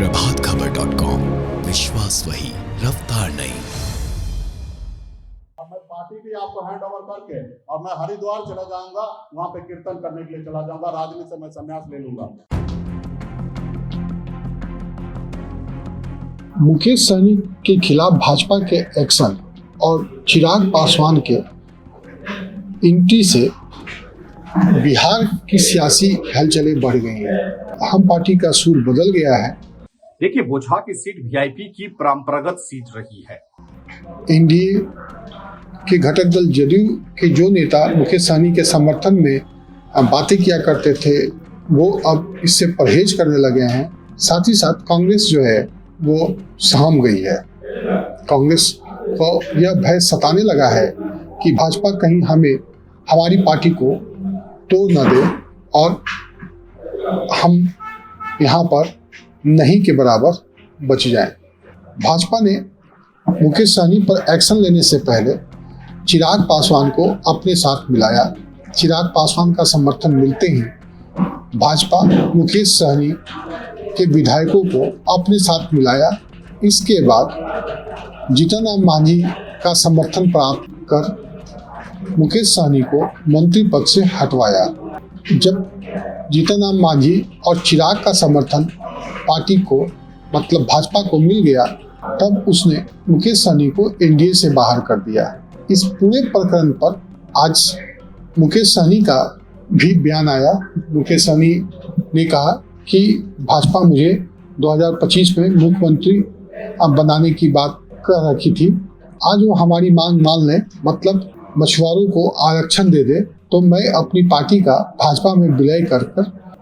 प्रभातखबर.com, विश्वास वही, रफ्तार नहीं। मैं पार्टी भी आपको हैंड ओवर करके और मैं हरिद्वार चला जाऊंगा, वहां पे कीर्तन करने के लिए चला जाऊंगा, राजनीति से मैं संन्यास ले लूंगा। मुकेश सहनी के खिलाफ भाजपा के एक्शन और चिराग पासवान के एंट्री से बिहार की सियासी हलचलें बढ़ गई हैं। हम पार्टी का सूर बदल गया है। देखिए, बोचहा की सीट वीआईपी की परंपरागत सीट रही है। एनडीए के घटक दल जदयू के जो नेता मुकेश सहनी के समर्थन में बातें किया करते थे, वो अब इससे परहेज करने लगे हैं। साथ ही साथ कांग्रेस जो है वो सहम गई है। कांग्रेस को यह भय सताने लगा है कि भाजपा कहीं हमारी पार्टी को तोड़ न दे और हम यहाँ पर नहीं के बराबर बच जाएं। भाजपा ने मुकेश सहनी पर एक्शन लेने से पहले चिराग पासवान को अपने साथ मिलाया। चिराग पासवान का समर्थन मिलते ही भाजपा मुकेश सहनी के विधायकों को अपने साथ मिलाया। इसके बाद जीतन राम मांझी का समर्थन प्राप्त कर मुकेश सहनी को मंत्री पद से हटवाया। जब जीतन राम मांझी और चिराग का समर्थन पार्टी को मतलब भाजपा को मिल गया, तब उसने मुकेश सहनी को एनडीए से बाहर कर दिया। इस पूरे प्रकरण पर आज मुकेश सहनी का भी बयान आया। मुकेश सहनी ने कहा कि भाजपा मुझे 2025 में मुख्यमंत्री बनाने की बात कर रखी थी। आज वो हमारी मांग मान लें, मतलब मछुआरों को आरक्षण दे दे, तो मैं अपनी पार्टी का भाजपा में विलय कर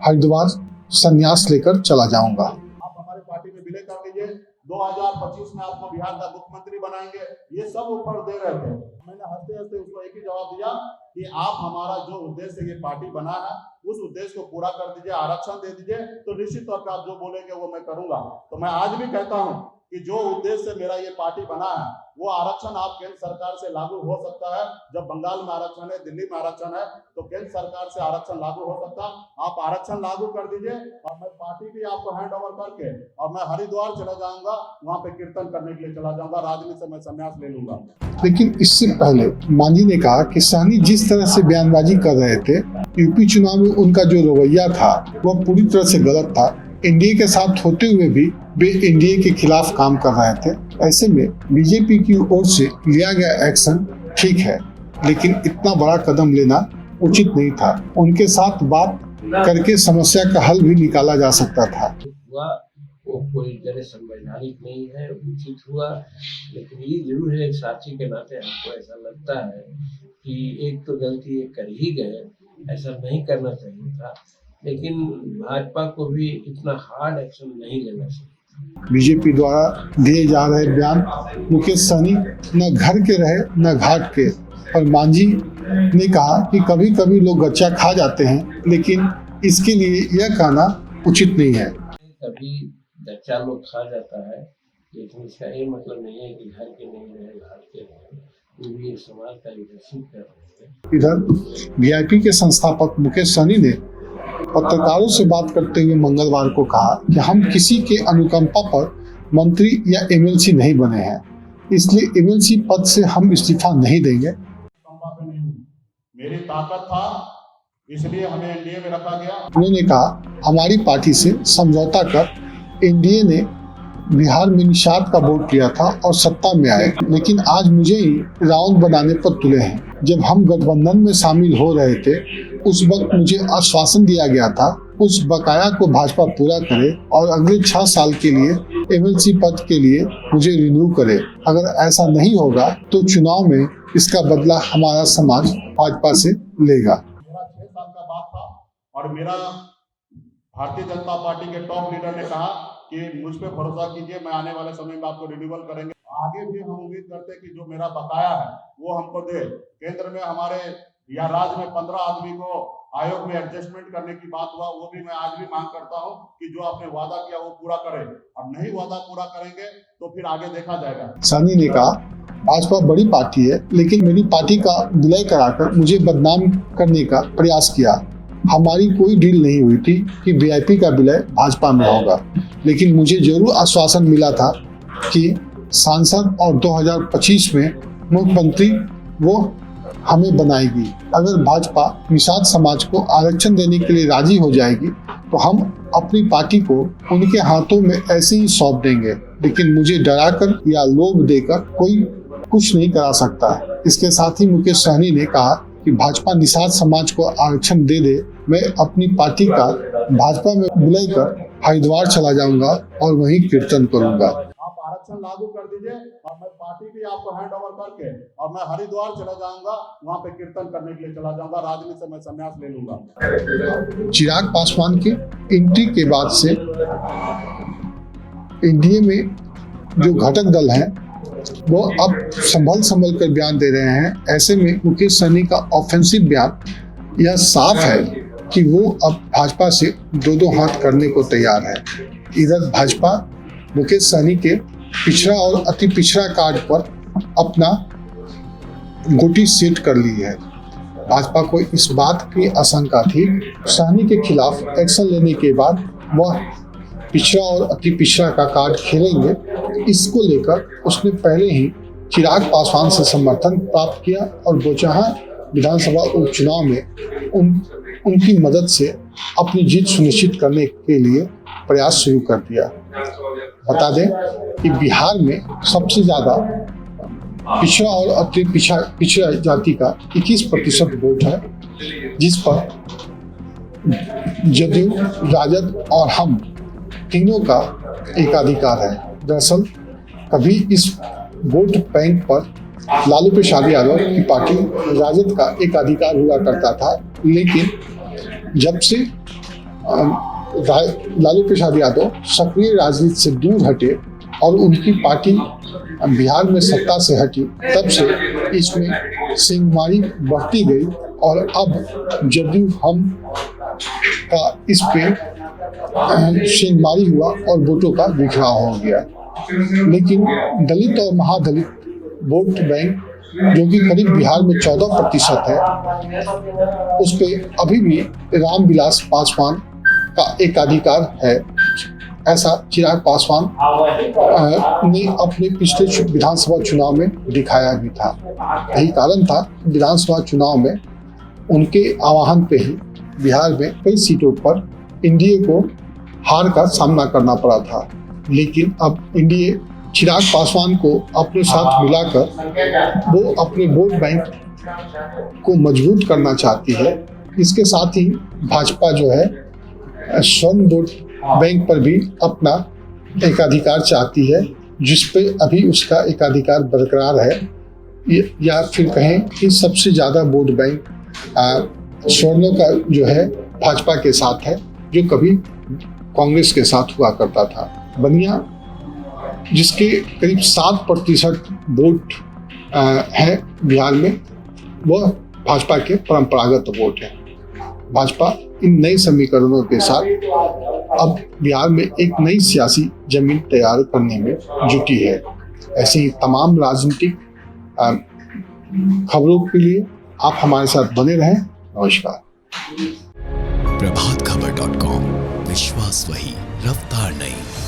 हरिद्वार संन्यास लेकर चला जाऊंगा। आप हमारी पार्टी में विलय कर लीजिए, 2025 में आपको बिहार का मुख्यमंत्री बनाएंगे, ये सब ऊपर दे रहे थे। मैंने हंसते हंसते उसको एक ही जवाब दिया कि आप हमारा जो उद्देश्य ये पार्टी बना है, उस उद्देश्य को पूरा कर दीजिए, आरक्षण दे दीजिए, तो निश्चित तौर पर आप जो बोलेंगे वो मैं करूंगा। तो मैं आज भी कहता हूं कि जो उद्देश्य से मेरा ये पार्टी बना है, वो आरक्षण आप केंद्र सरकार से लागू हो सकता है। जब बंगाल में आरक्षण है, दिल्ली में आरक्षण है, तो केंद्र सरकार से आरक्षण लागू हो सकता है। आप आरक्षण लागू कर दीजिए और मैं पार्टी भी आपको हैंड ओवर करके और मैं हरिद्वार चला जाऊंगा, वहां पे कीर्तन करने के लिए चला जाऊंगा, राजनीति से मैं संन्यास ले लूंगा। लेकिन इससे पहले मांझी ने कहा कि सहनी जिस तरह से बयानबाजी कर रहे थे, यूपी चुनाव में उनका जो रवैया था वह पूरी तरह से गलत था। एनडीए के साथ होते हुए भी वे एनडीए के खिलाफ काम कर रहे थे। ऐसे में बीजेपी की ओर से लिया गया एक्शन ठीक है, लेकिन इतना बड़ा कदम लेना उचित नहीं था। उनके साथ बात करके समस्या का हल भी निकाला जा सकता था। वो कोई जन संवैधानिक नहीं है, उचित हुआ, लेकिन ये जरूर है, एक साथी के नाते हमको ऐसा लगता है कि एक तो गलती ये कर ही गए, ऐसा नहीं करना चाहिए था, लेकिन भाजपा को भी इतना हार्ड एक्शन नहीं लेना चाहिए। बीजेपी द्वारा दिए जा रहे बयान मुकेश सहनी न घर के रहे न घाट के, और मांझी ने कहा कि कभी कभी लोग गच्चा खा जाते हैं, लेकिन इसके लिए यह कहना उचित नहीं है। कभी गच्चा लोग खा जाता है, लेकिन इसका ये मतलब नहीं है कि घर के नहीं रहे घाट के रहे, वो भी समाज का लीडरशिप कर रहे हैं। इधर वीआईपी के संस्थापक मुकेश सहनी ने पत्रकारों से बात करते हुए मंगलवार को कहा कि हम किसी के अनुकंपा पर मंत्री या एमएलसी नहीं बने हैं, इसलिए एमएलसी पद से हम इस्तीफा नहीं देंगे। मेरी ताकत था, इसलिए हमें एनडीए में रखा गया। उन्होंने कहा हमारी पार्टी से समझौता कर एनडीए ने बिहार में निषाद का वोट लिया था और सत्ता में आए, लेकिन आज मुझे ही राउंड बनाने पर तुले हैं। जब हम गठबंधन में शामिल हो रहे थे, उस वक्त मुझे आश्वासन दिया गया था उस बकाया को भाजपा पूरा करे और अगले 6 साल के लिए एमएलसी पद के लिए मुझे रिन्यू करे। अगर ऐसा नहीं होगा तो चुनाव में इसका बदला हमारा समाज भाजपा से लेगा। मेरा 6 साल का बात था और मेरा भारतीय जनता पार्टी के टॉप लीडर ने कहा कि मुझ पे भरोसा कीजिए, मैं आने वाले समय में आपको रिन्यूअल करेंगे। आगे भी हम उम्मीद करते हैं कि जो मेरा बकाया है वो हमको दे। केंद्र में हमारे या राज्य में 15 आदमी को आयोग में एडजस्टमेंट करने की बात हुआ, वो भी मैं आज भी मांग करता हूं कि जो आपने वादा किया वो पूरा करें, और नहीं वादा पूरा करेंगे तो फिर आगे देखा जाएगा। सहनी ने कहा भाजपा बड़ी पार्टी है, लेकिन मेरी पार्टी का विलय कराकर मुझे बदनाम करने का प्रयास किया। हमारी कोई डील नहीं हुई थी कि वीआईपी का विलय भाजपा में होगा, लेकिन मुझे जरूर आश्वासन मिला था कि सांसद और 2025 में मुख्यमंत्री वो हमें बनाएगी। अगर भाजपा निषाद समाज को आरक्षण देने के लिए राजी हो जाएगी तो हम अपनी पार्टी को उनके हाथों में ऐसे ही सौंप देंगे, लेकिन मुझे डराकर या लोभ देकर कोई कुछ नहीं करा सकता। इसके साथ ही मुकेश सहनी ने कहा कि भाजपा निषाद समाज को आरक्षण दे दे, मैं अपनी पार्टी का भाजपा में विलय कर हरिद्वार चला जाऊंगा और वहीं कीर्तन करूंगा। आप आरक्षण लागू कर दीजिए और मैं पार्टी भी आपको हैंड ओवर करके और मैं हरिद्वार चला जाऊंगा, वहां पे कीर्तन करने के लिए चला जाऊंगा, राजनीति से मैं संन्यास ले लूंगा। चिराग पासवान की एंट्री के बाद से एनडीए में जो घटक दल हैं वो अब संभल कर बयान दे रहे हैं। ऐसे में मुकेश सहनी का ऑफेंसिव बयान यह साफ है कि वो अब भाजपा से दो हाथ करने को तैयार है। इधर भाजपा मुकेश सहनी के पिछड़ा और अति पिछड़ा कार्ड पर अपना गोटी सेट कर ली है। भाजपा को इस बात की आशंका थी सहनी के खिलाफ एक्शन लेने के बाद वह पिछड़ा और अति पिछड़ा का कार्ड खेलेंगे। इसको लेकर उसने पहले ही चिराग पासवान से समर्थन प्राप्त किया और बोचहा विधानसभा उपचुनाव में उनकी मदद से अपनी जीत सुनिश्चित करने के लिए प्रयास शुरू कर दिया। बता दें कि बिहार में सबसे ज्यादा पिछड़ा और अति पिछड़ा जाति का 21% वोट है, जिस पर जदयू, राजद और हम तीनों का एकाधिकार है। दरअसल कभी इस वोट बैंक पर लालू प्रसाद यादव की पार्टी राजद का एकाधिकार हुआ करता था, लेकिन जब से लालू प्रसाद यादव सक्रिय राजनीति से दूर हटे और उनकी पार्टी बिहार में सत्ता से हटी, तब से इसमें सिंहमारी बढ़ती गई और अब जदयू हम का इस पे सिंहमारी हुआ और वोटों का बिखराव हो गया। लेकिन दलित और महादलित वोट बैंक जो कि करीब बिहार में 14% है, उस पे अभी भी रामविलास पासवान का एकाधिकार है। ऐसा चिराग पासवान ने अपने पिछले विधानसभा चुनाव में दिखाया भी था। यही कारण था विधानसभा चुनाव में उनके आह्वान पे ही बिहार में कई सीटों पर एनडीए को हार का सामना करना पड़ा था। लेकिन अब एनडीए चिराग पासवान को अपने साथ मिलाकर वो अपने वोट बैंक को मजबूत करना चाहती है। इसके साथ ही भाजपा जो है स्वर्ण वोट बैंक पर भी अपना एकाधिकार चाहती है, जिस पे अभी उसका एकाधिकार बरकरार है। या फिर कहें कि सबसे ज़्यादा वोट बैंक स्वर्णों का जो है भाजपा के साथ है, जो कभी कांग्रेस के साथ हुआ करता था। बनिया जिसके करीब 7% वोट है बिहार में, वह भाजपा के परंपरागत वोट है। भाजपा इन नए समीकरणों के साथ अब बिहार में एक नई सियासी जमीन तैयार करने में जुटी है। ऐसे ही तमाम राजनीतिक खबरों के लिए आप हमारे साथ बने रहें। नमस्कार। प्रभातखबर.com, विश्वास वही, रफ्तार नहीं।